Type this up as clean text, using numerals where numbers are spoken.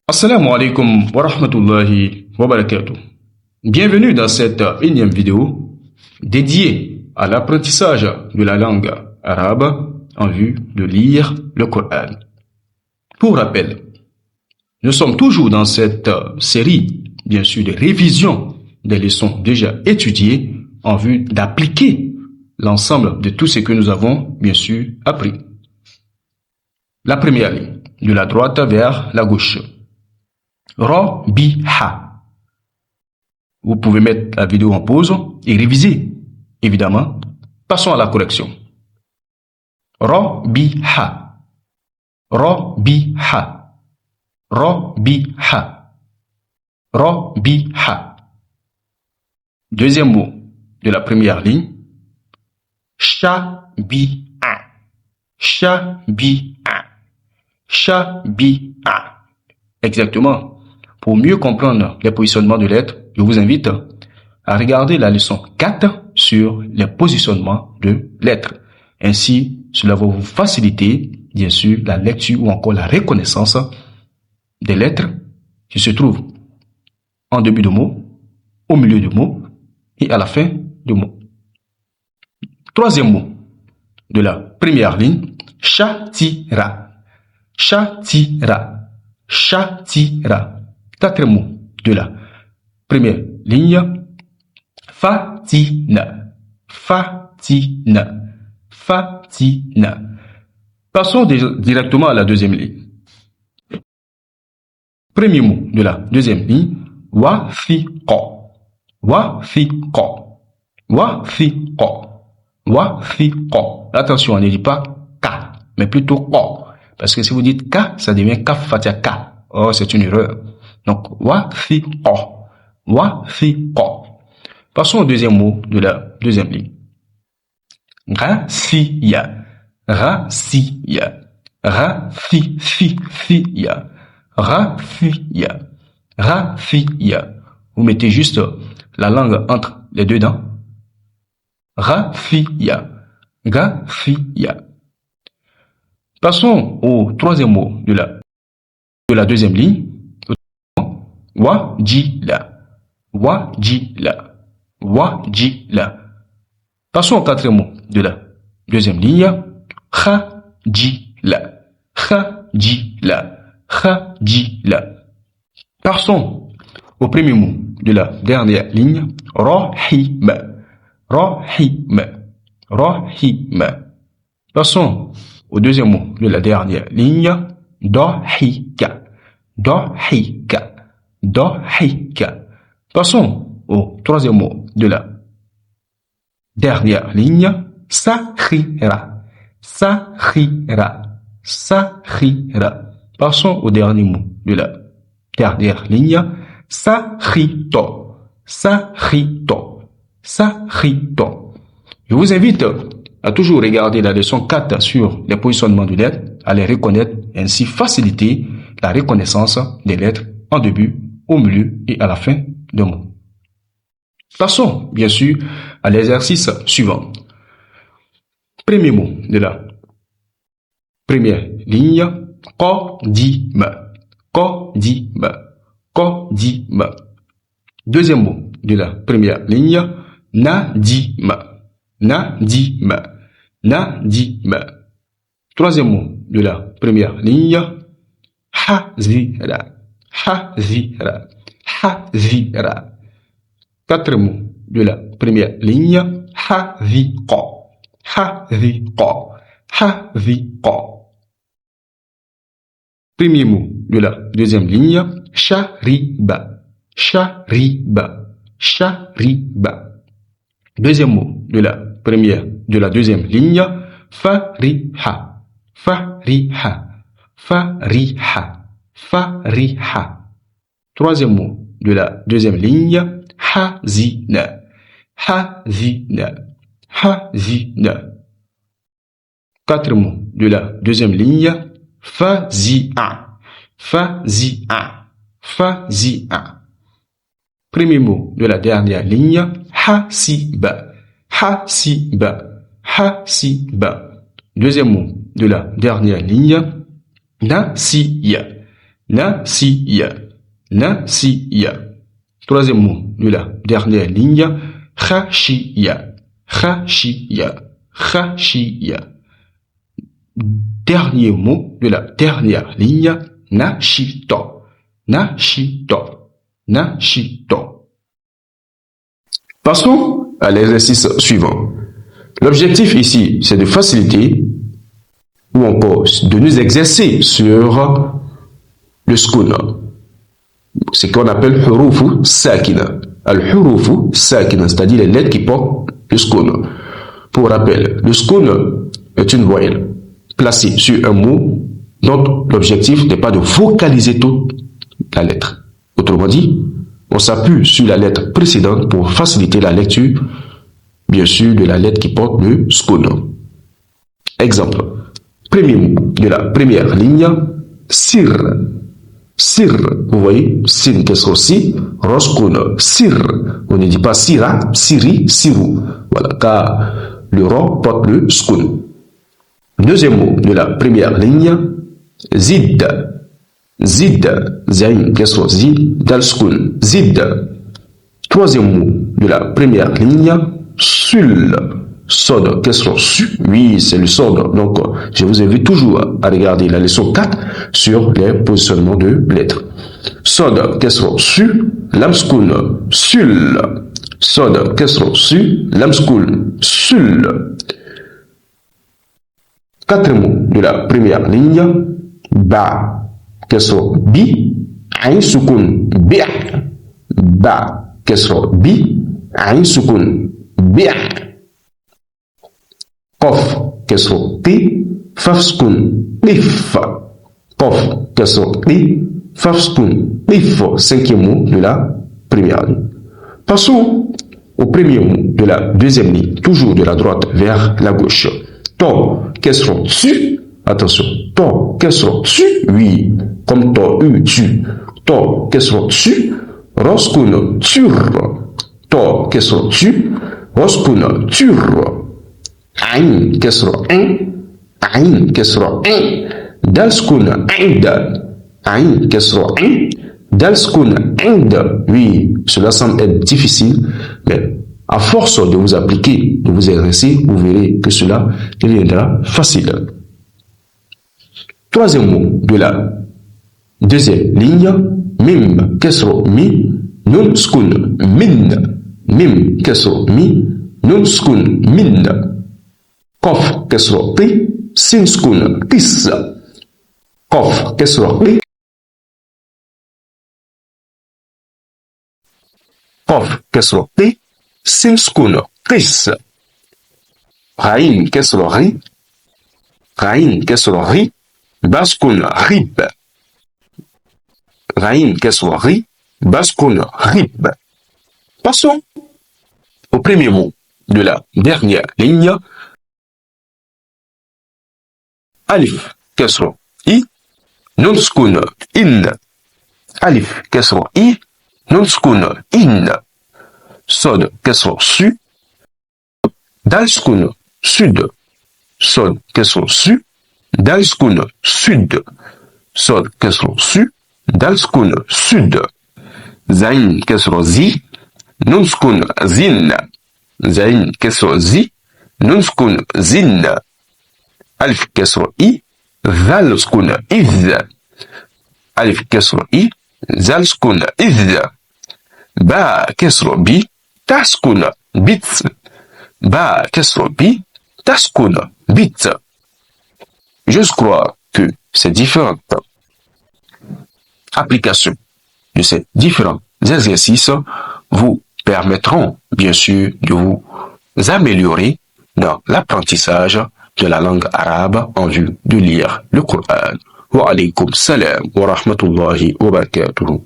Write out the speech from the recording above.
Assalamu alaikum wa rahmatullahi wa barakatuh. Bienvenue dans cette énième vidéo dédiée à l'apprentissage de la langue arabe en vue de lire le Coran. Pour rappel, nous sommes toujours dans cette série, bien sûr, de révision des leçons déjà étudiées en vue d'appliquer l'ensemble de tout ce que nous avons, bien sûr, appris. La première ligne, de la droite vers la gauche. Rabiha. Vous pouvez mettre la vidéo en pause et réviser, évidemment. Passons à la correction. Rabiha. Rabiha. Rabiha. Rabiha. Deuxième mot de la première ligne. Shabi'a. Shabi'a. Shabi'a. Exactement. Pour mieux comprendre les positionnements de lettres, je vous invite à regarder la leçon 4 sur les positionnements de lettres. Ainsi, cela va vous faciliter, bien sûr, la lecture ou encore la reconnaissance des lettres qui se trouvent en début de mot, au milieu de mot et à la fin de mot. Troisième mot de la première ligne, shatira. Shatira. Shatira. Quatrième mot de la première ligne, fatina. Fatina. Fatina. Passons directement à la deuxième ligne. Premier mot de la deuxième ligne, wafiqa. Wafiqa. Wafiqa. Wafiqa. Attention, on ne dit pas ka, mais plutôt ko. Parce que si vous dites ka, ça devient kaf fatia ka. Oh, c'est une erreur. Donc, wafiqa. Wafiqa. Passons au deuxième mot de la deuxième ligne. Rasiya. Rasiya. Rafiya. Rafiya. Rafiya. Vous mettez juste la langue entre les deux dents. Rafiya. Rafiya. Passons au troisième mot de la deuxième ligne. Wajila. Wajila. Wajila. Passons au quatrième mot de la deuxième ligne. Khajila. Khajila. Khajila. Passons au premier mot de la dernière ligne. Rahim. Rahim. Rahim. Passons au deuxième mot de la dernière ligne. Dahika. Dahika. Dahika. Passons au troisième mot de la dernière ligne. Sakhira. Sakhira. Sakhira. Passons au dernier mot de la dernière ligne. Sakhito. Sakhito. Sakhito. Je vous invite à toujours regarder la leçon 4 sur les positionnements de lettres, à les reconnaître, ainsi faciliter la reconnaissance des lettres en début, au milieu et à la fin de mot. Passons, bien sûr, à l'exercice suivant. Premier mot de la première ligne, qadima. Qadima. Qadima. Deuxième mot de la première ligne, nadima. Nadima. Nadima. Troisième mot de la première ligne, hazira. Hazira. Hazira. Quatrième mot de la première ligne, haviqa. Haviqa. Haviqa. Premier mot de la deuxième ligne, shariba. Shariba. Shariba. Deuxième mot de la deuxième ligne, fariha. Fariha. Fariha. Fariha. Troisième mot de la deuxième ligne, hazina. Hazina. Hazina. Quatrième mot de la deuxième ligne, fazi'a. Fazi'a. Fazi'a. Premier mot de la dernière ligne, hasiba. Hasiba. Hasiba. Deuxième mot de la dernière ligne, nasiya. nasiya, nasiya. Troisième mot de la dernière ligne, khashiya, khashiya, khashiya. Dernier mot de la dernière ligne, nashito, nashito, nashito. Passons à l'exercice suivant. L'objectif ici, c'est de faciliter ou encore de nous exercer sur le sukun. Ce qu'on appelle hurufu sakina. Al-hurufu sakina, c'est-à-dire les lettres qui portent le sukun. Pour rappel, le sukun est une voyelle placée sur un mot dont l'objectif n'est pas de vocaliser toute la lettre. Autrement dit, on s'appuie sur la lettre précédente pour faciliter la lecture, bien sûr, de la lettre qui porte le sukun. Exemple. Premier mot de la première ligne, sir. Sir, vous voyez, sin qu'est-ce aussi, roskun, sir. On ne dit pas sira, siri, sirou. Voilà, car le ro porte le sukun. Deuxième mot de la première ligne, zid. Zid, zain, qu'est-ce zid, dal sukun, zid. Troisième mot de la première ligne, sul. Sod, qu'est-ce que su? Oui, c'est le sod. Donc, je vous invite toujours à regarder la leçon 4 sur les positionnements de lettres. Sod, qu'est-ce que su? Lamskun, sul. Sod, qu'est-ce que su? Lamskun, sul. Quatre mots de la première ligne. Ba, qu'est-ce que bi? Ain sukun, bi. Ba, qu'est-ce que bi? Ain sukun, bi. Qaf, kasro qi, faf sukun, qif. Qaf, kasro qi, faf sukun, qif. Cinquième mot de la première ligne. Passons au premier mot de la deuxième ligne, toujours de la droite vers la gauche. To, kasro tu. Attention, to, kasro tu. Oui, comme to, tu. To, kasro tu. Roskun, tur. To, kasro tu. Roskun, tur. Ain, kasra in, ain, kasra in, dal sukun, ind, ain, kasra in, dal sukun, ind. Oui, cela semble être difficile, mais à force de vous appliquer, de vous exercer, vous verrez que cela deviendra facile. Troisième mot de la deuxième ligne, mim, kasra mi, nun sukun, min, mim, kasra mi, nun sukun, min. Qaf, kasra qi, sin sukun, qis. Qaf, kasra qi. Qaf, kasra qi, sin sukun, qis. Rain, kasra ri. Rain, kasra ri, baskun, rib. Rain, kasra ri, baskun, rib. Passons au premier mot de la dernière ligne. Alif, kasra, i, nun sukun, in. Alif, kasra, i, nun sukun, in. Sod, kasra, su. Dal sukun, sud. Sod, kasra, su. Dal sukun, sud. Sod, kasra, su. Dal sukun, sud. Zain, kasra, zi. Nun sukun, zin. Zain, kasra, zi. Nun sukun, zin. Alif, kasra, i, zal sukun, iz. Alif, kasra, i, zal sukun, iz. Ba, kasra, bi, ta sukun, bit. Ba, kasra, bi, ta sukun, bit. Je crois que ces différentes applications de ces différents exercices vous permettront, bien sûr, de vous améliorer dans l'apprentissage de la langue arabe en vue de lire le Coran. Wa alaykum salam wa rahmatullahi wa barakatuh.